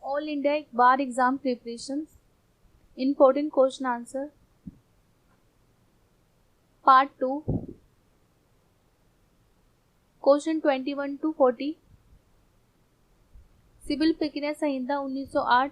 All India bar exam preparation important question answer part 2 question 21 to 40 civil प्रक्रिया संहिता 1908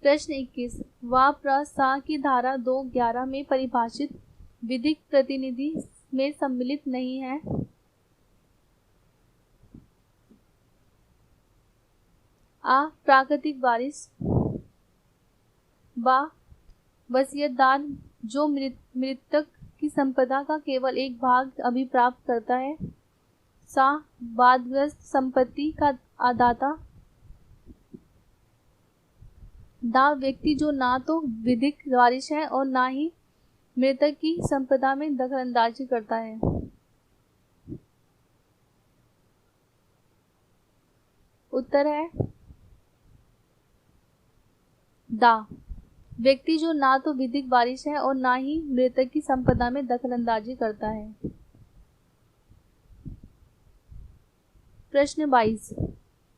प्रश्न 21 वा प्र सा की धारा 211 में परिभाषित विधिक प्रतिनिधि में सम्मिलित नहीं है। आ प्राकृतिक वारिस, बा वसीयतदार जो मृतक की संपदा का केवल एक भाग अभिप्राप्त करता है, सा वादग्रस्त संपत्ति का आदाता, दा व्यक्ति जो ना तो विधिक वारिस है और ना ही मृतक की संपदा में दखलंदाजी करता है। उत्तर है दा व्यक्ति जो ना तो विधिक वारिस है और ना ही मृतक की संपदा में दखलंदाजी करता है। प्रश्न 22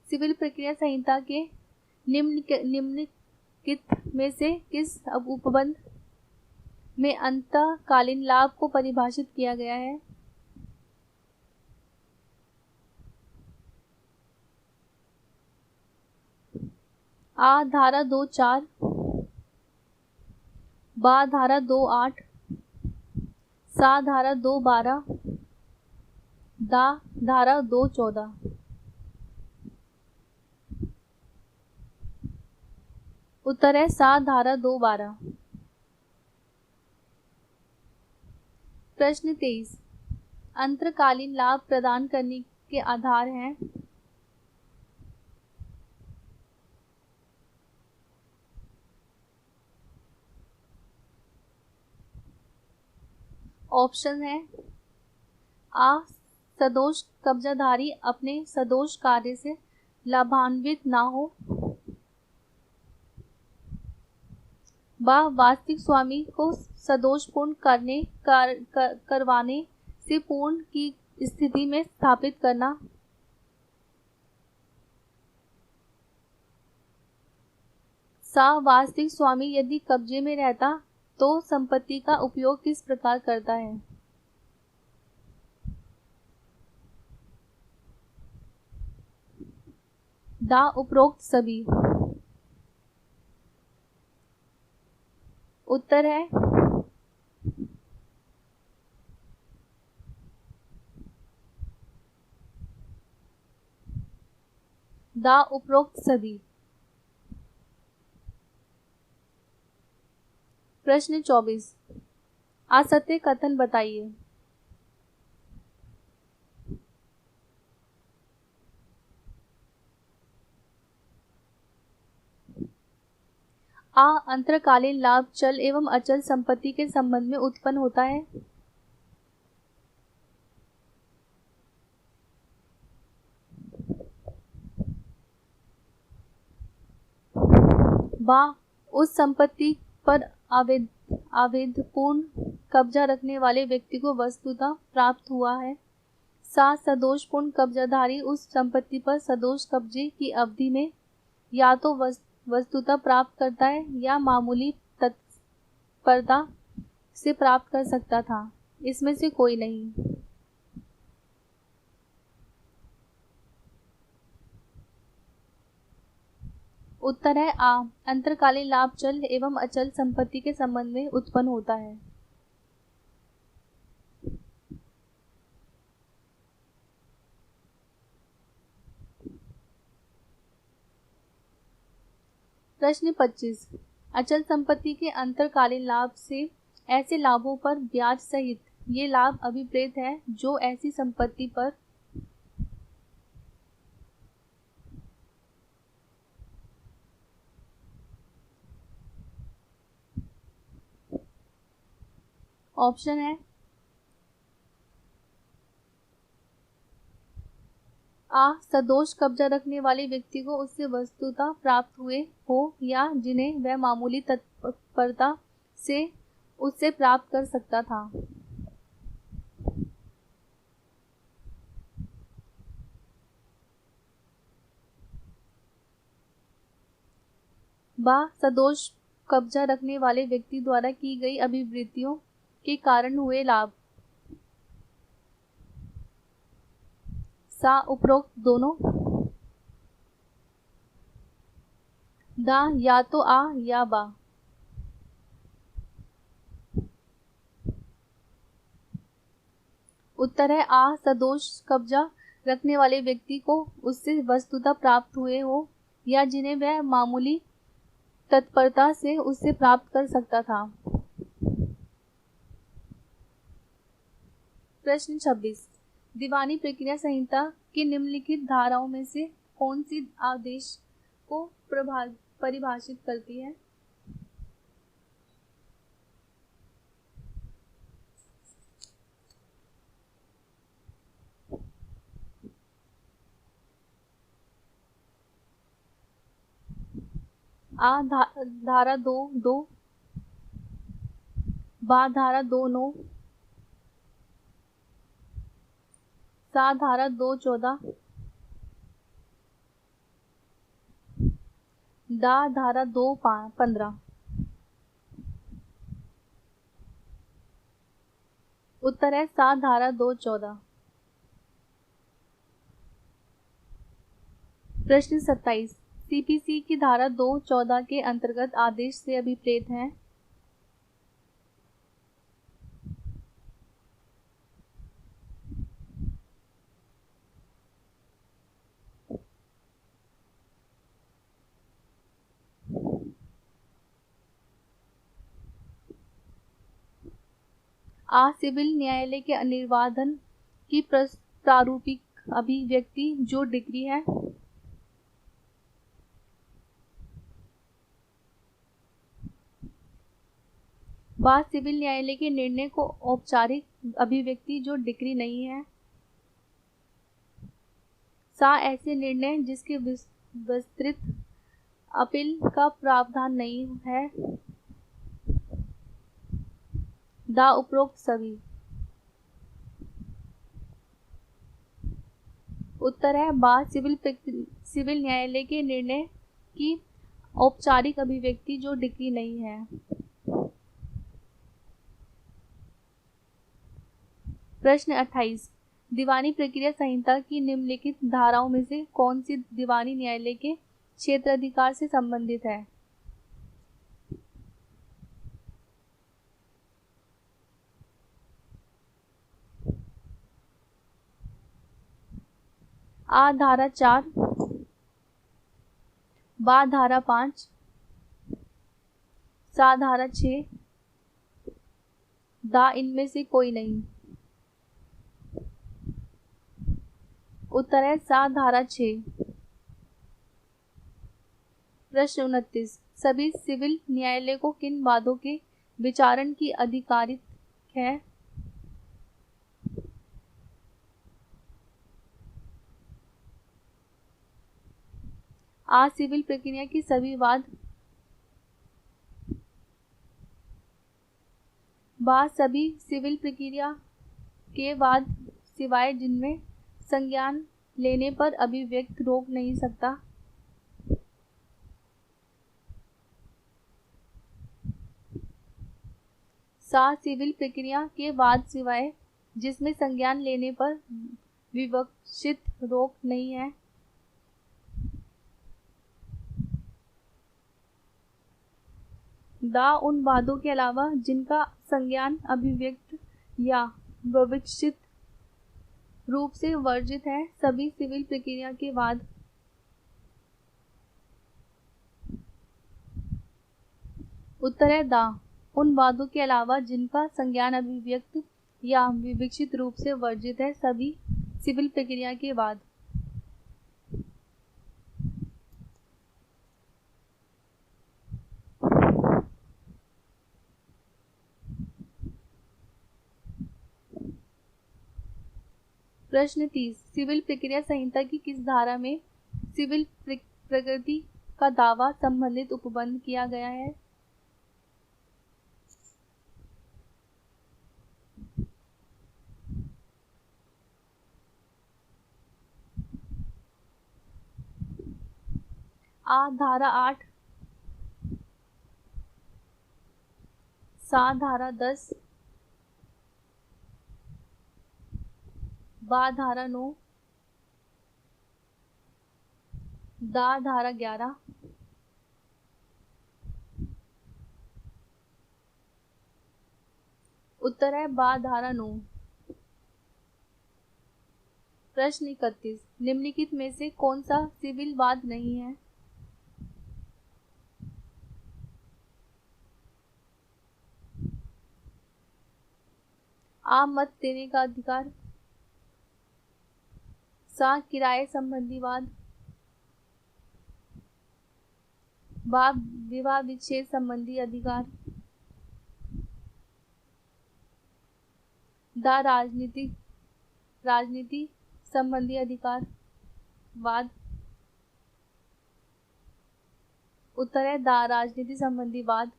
सिविल प्रक्रिया संहिता के निम्नलिखित में से किस उपबंध में अंतःकालीन लाभ को परिभाषित किया गया है? आ धारा 2.4, बा धारा 2.8, सा धारा 2.12, दा धारा 2.14। उत्तर है सा धारा 2.12। प्रश्न 23 अंतरकालीन लाभ प्रदान करने के आधार हैं। ऑप्शन है आ सदोष कब्जाधारी अपने सदोष कार्य से लाभान्वित ना हो, बा वास्तविक स्वामी को सदोषपूर्ण करवाने से पूर्ण की स्थिति में स्थापित करना, सा वास्तविक स्वामी यदि कब्जे में रहता तो संपत्ति का उपयोग किस प्रकार करता है। दा उपरोक्त सभी। उत्तर है दा उपरोक्त सभी। प्रश्न 24 असत्य कथन बताइए। आ अंतरकालीन लाभ चल एवं अचल संपत्ति के संबंध में उत्पन्न होता है। बा उस संपत्ति पर अवैधपूर्ण कब्जा रखने वाले व्यक्ति को वस्तुतः प्राप्त हुआ है। सा सदोषपूर्ण कब्जाधारी उस संपत्ति पर सदोष कब्जे की अवधि में या तो वस्तुतः प्राप्त करता है या मामूली तत्परता से प्राप्त कर सकता था, इसमें से कोई नहीं। उत्तर है आ अंतरकालीन लाभ चल एवं अचल संपत्ति के संबंध में उत्पन्न होता है। प्रश्न 25 अचल संपत्ति के अंतरकालीन लाभ से ऐसे लाभों पर ब्याज सहित ये लाभ अभिप्रेत है जो ऐसी संपत्ति पर ऑप्शन है आ सदोष कब्जा रखने वाले व्यक्ति को उससे वस्तुतः प्राप्त हुए हो या जिन्हें वह मामूली तत्परता से उससे प्राप्त कर सकता था। बा सदोष कब्जा रखने वाले व्यक्ति द्वारा की गई अभिवृत्तियों के कारण हुए लाभ। सा उपरोक्त दोनों। दा या तो आ या बा। उत्तर है आ सदोष कब्जा रखने वाले व्यक्ति को उससे वस्तुतः प्राप्त हुए हो या जिन्हें वह मामूली तत्परता से उससे प्राप्त कर सकता था। प्रश्न 26। दीवानी प्रक्रिया संहिता की निम्नलिखित धाराओं में से कौन सी आदेश को परिभाषित करती है? आ धारा 2(2), बा धारा 2(9), सा धारा 2(14), दा धारा 2(15). उत्तर है सा धारा 2(14). प्रश्न 27। सीपीसी की धारा 2(14) के अंतर्गत आदेश से अभिप्रेत है। आ सिविल न्यायालय के निर्वाधन की प्रारूपिक अभिव्यक्ति जो डिग्री है। बा सिविल न्यायालय के निर्णय को औपचारिक अभिव्यक्ति जो डिग्री नहीं है। सा ऐसे निर्णय जिसके विस्तृत अपील का प्रावधान नहीं है। दा उपरोक्त सभी। उत्तर है बा सिविल न्यायालय के निर्णय की औपचारिक अभिव्यक्ति जो डिग्री नहीं है। प्रश्न 28। दीवानी प्रक्रिया संहिता की निम्नलिखित धाराओं में से कौन सी दीवानी न्यायालय के क्षेत्राधिकार से संबंधित है? आ धारा 4, बा धारा 5, सा धारा 6, दा इनमें से कोई नहीं। उत्तर है सा धारा 6। प्रश्न 29। सभी सिविल न्यायालय को किन वादों के विचारण की अधिकारित है? आ सिविल प्रक्रिया की सभी वाद, बा सभी सिविल प्रक्रिया के वाद सिवाय जिनमें संज्ञान लेने पर अभिव्यक्त रोक नहीं सकता। सा सिविल प्रक्रिया के वाद सिवाय जिसमें संज्ञान लेने पर विवक्षित रोक नहीं है। दा उन वादों के अलावा जिनका संज्ञान अभिव्यक्त या विवक्षित रूप से वर्जित है सभी सिविल प्रक्रिया के वाद। उत्तर है दा उन वादों के अलावा जिनका संज्ञान अभिव्यक्त या विवक्षित रूप से वर्जित है सभी सिविल प्रक्रिया के वाद। प्रश्न 30। सिविल प्रक्रिया संहिता की किस धारा में सिविल प्रकृति का दावा संबंधित उपबंध किया गया है? आ धारा 8, सा धारा 10, बा धारा 9, दा धारा 11, उत्तर है बा धारा 9। प्रश्न 31, निम्नलिखित में से कौन सा सिविल वाद नहीं है? आ मत देने का अधिकार, सा किराए संबंधी वाद, बा विवाह विच्छेद संबंधी अधिकार, दा राजनीति संबंधी अधिकार वाद, उत्तर है दा राजनीति संबंधी वाद।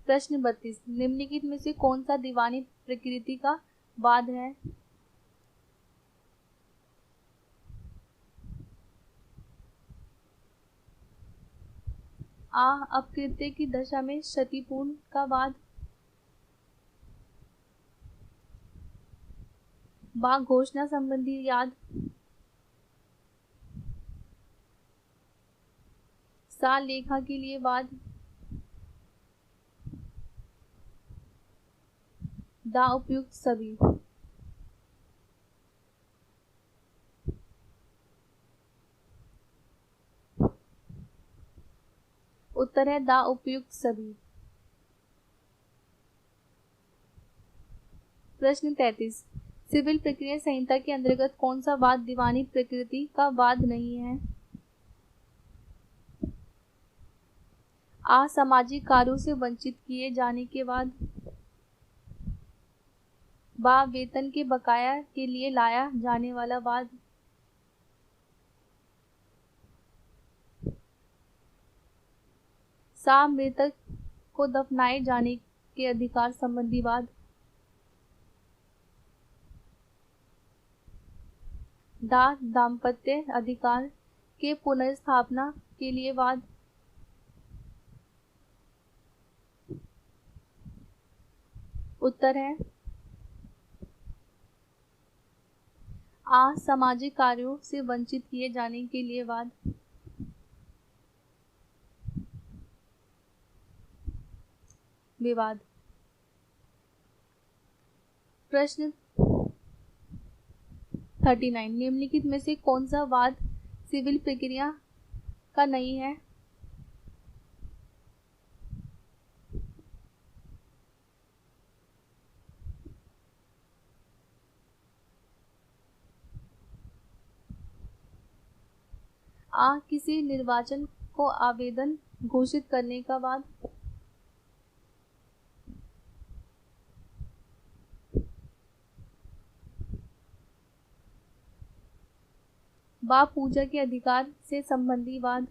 प्रश्न 32, निम्नलिखित में से कौन सा दीवानी प्रकृति का वाद है? आ अपकृत्य की दशा में क्षतिपूर्ण का वाद, बा घोषणा संबंधी याद, सा लेखा के लिए वाद, दा उपयुक्त सभी। उत्तर है दा उपयुक्त सभी। प्रश्न 33, सिविल प्रक्रिया संहिता के अंतर्गत कौन सा वाद दीवानी प्रकृति का वाद नहीं है? आ सामाजिक कार्यों से वंचित किए जाने के बाद, बा वेतन के बकाया के लिए लाया जाने वाला वाद, सा मृतक को दफनाए जाने के अधिकार संबंधी वाद, दा दाम्पत्य अधिकार के पुनर्स्थापना के लिए वाद, उत्तर है आ सामाजिक कार्यों से वंचित किए जाने के लिए वाद। विवाद। प्रश्न 39, निम्नलिखित में से कौन सा वाद सिविल प्रक्रिया का नहीं है? आ किसी निर्वाचन को आवेदन घोषित करने का वाद, बा पूजा के अधिकार से संबंधी वाद,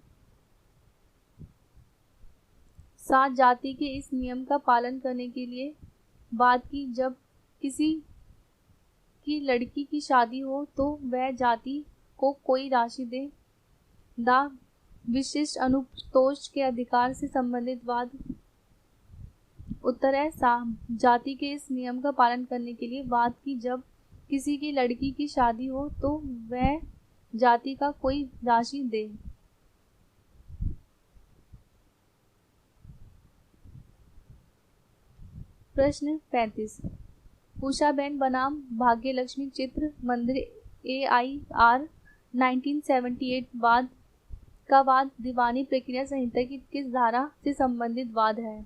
सा जाति के इस नियम का पालन करने के लिए वाद की जब किसी की लड़की की शादी हो तो वह जाति को कोई राशि दे, दा विशिष्ट अनुतोष के अधिकार से संबंधित वाद, उत्तर है सा जाति के इस नियम का पालन करने के लिए वाद की जब किसी की लड़की की शादी हो तो वह जाति का कोई राशि दे। प्रश्न 35, उषाबेन बनाम भाग्यलक्ष्मी चित्र मंदिर AIR 1978 वाद का वाद दीवानी प्रक्रिया संहिता की किस धारा से संबंधित वाद है?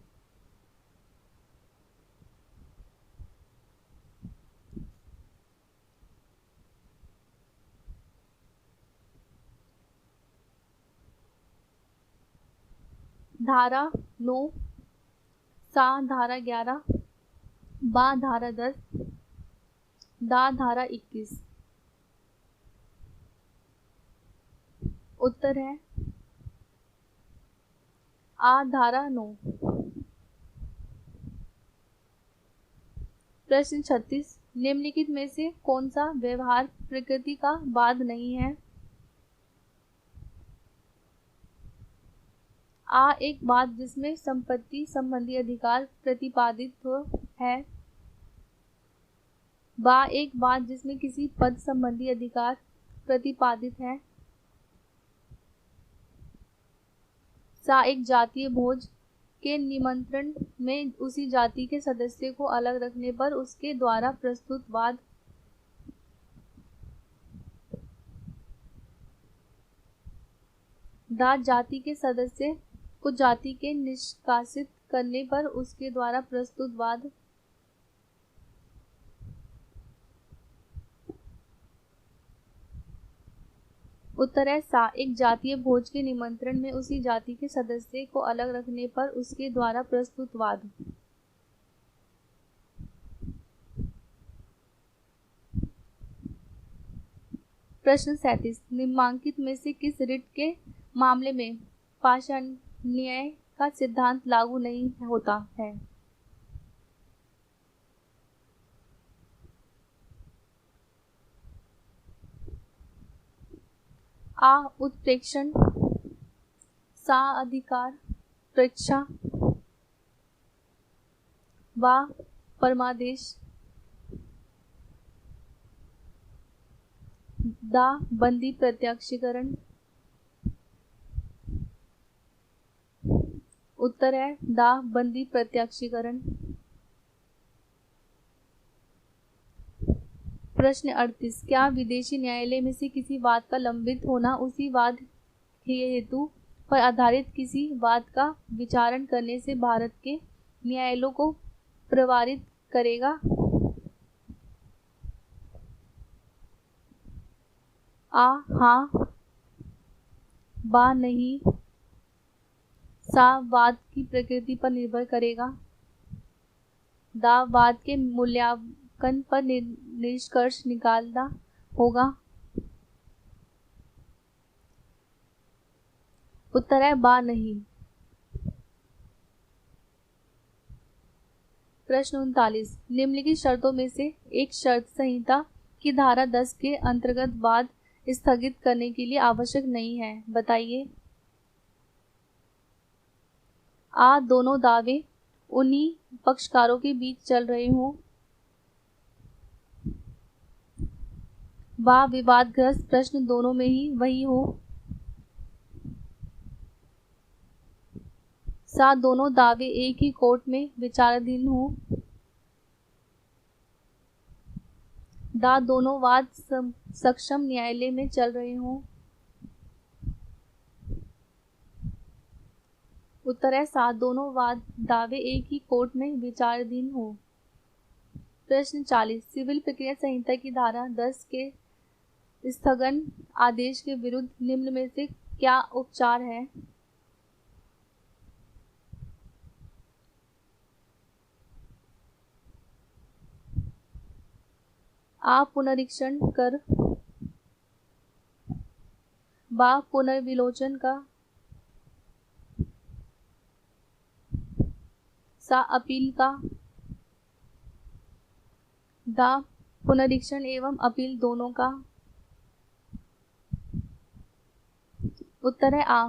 धारा 9, सा धारा 11, बा धारा 10, दा धारा 21। उत्तर है आ धारा 9। प्रश्न 36, निम्नलिखित में से कौन सा व्यवहार प्रकृति का वाद नहीं है? आ एक बात जिसमें संपत्ति संबंधी अधिकार प्रतिपादित है। बा एक बात जिसमें किसी पद संबंधी अधिकार प्रतिपादित है। सा एक जातीय भोज के निमंत्रण में उसी जाति के सदस्य को अलग रखने पर उसके द्वारा प्रस्तुत वाद। दा जाति के सदस्य को जाति के निष्कासित करने पर उसके द्वारा प्रस्तुत वाद। उत्तर है सा एक जातीय भोज के निमंत्रण में उसी जाति के सदस्य को अलग रखने पर उसके द्वारा प्रस्तुत वाद। प्रश्न 37 निम्नांकित में से किस रिट के मामले में पाषाण्य का सिद्धांत लागू नहीं होता है? आ उत्प्रेक्षण, सा अधिकार प्रेक्षा, वा परमादेश, दा बंदी प्रत्यक्षीकरण। उत्तर है दा बंदी प्रत्यक्षीकरण। प्रश्न 38 क्या विदेशी न्यायालय में से किसी वाद का लंबित होना उसी वाद के हेतु पर आधारित किसी वाद का विचारण करने से भारत के न्यायालयों को प्रभावित करेगा? आ हाँ, बा नहीं, सा वाद की प्रकृति पर निर्भर करेगा, दा वाद के मूल्यांकन पर निष्कर्ष निकालना होगा। उत्तर है बा नहीं। प्रश्न 39 निम्नलिखित शर्तों में से एक शर्त संहिता की धारा 10 के अंतर्गत वाद स्थगित करने के लिए आवश्यक नहीं है, बताइए। आ दोनों दावे उन्हीं पक्षकारों के बीच चल रहे हों, बा विवादग्रस्त प्रश्न दोनों में ही वही हो, सा दोनों दावे एक ही कोर्ट में विचाराधीन हो, दा दोनों वाद सक्षम न्यायालय में चल रहे हों। उत्तर है सा दोनों वाद दावे एक ही कोर्ट में विचाराधीन हो। प्रश्न 40 सिविल प्रक्रिया संहिता की धारा 10 के स्थगन आदेश के विरुद्ध निम्न में से क्या उपचार है? आ पुनरीक्षण कर, बा पुनर्विलोचन का, सा अपील का, दा पुनरीक्षण एवं अपील दोनों का। उत्तर है आ